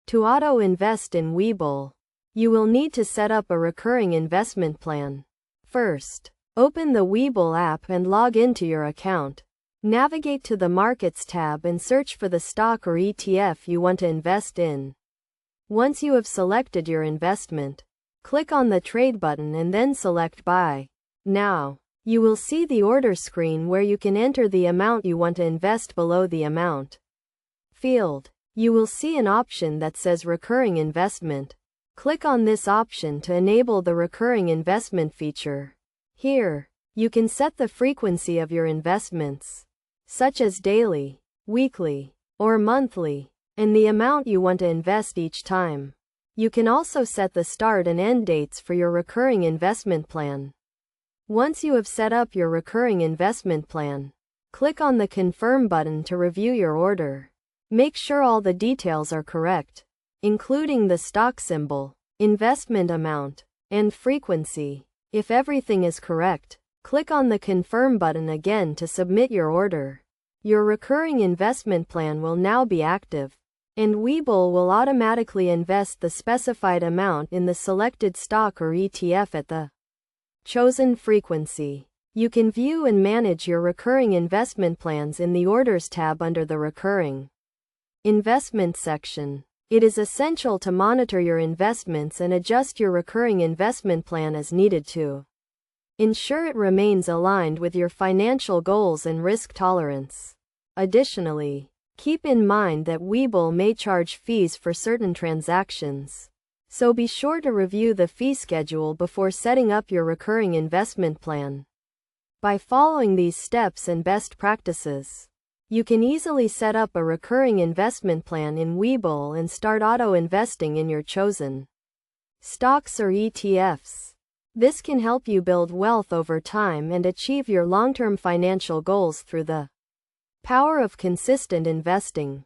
To auto-invest in Webull, you will need to set up a recurring investment plan. First, open the Webull app and log into your account. Navigate to the Markets tab and search for the stock or ETF you want to invest in. Once you have selected your investment, click on the Trade button and then select Buy. Now, you will see the order screen where you can enter the amount you want to invest below the amount field. You will see an option that says Recurring Investment. Click on this option to enable the recurring investment feature. Here, you can set the frequency of your investments, such as daily, weekly, or monthly, and the amount you want to invest each time. You can also set the start and end dates for your recurring investment plan. Once you have set up your recurring investment plan, click on the Confirm button to review your order. Make sure all the details are correct, including the stock symbol, investment amount, and frequency. If everything is correct, click on the Confirm button again to submit your order. Your recurring investment plan will now be active, and Webull will automatically invest the specified amount in the selected stock or ETF at the chosen frequency. You can view and manage your recurring investment plans in the Orders tab under the Recurring Investment section. It is essential to monitor your investments and adjust your recurring investment plan as needed to ensure it remains aligned with your financial goals and risk tolerance. Additionally, keep in mind that Webull may charge fees for certain transactions, so be sure to review the fee schedule before setting up your recurring investment plan. By following these steps and best practices, you can easily set up a recurring investment plan in Webull and start auto-investing in your chosen stocks or ETFs. This can help you build wealth over time and achieve your long-term financial goals through the power of consistent investing.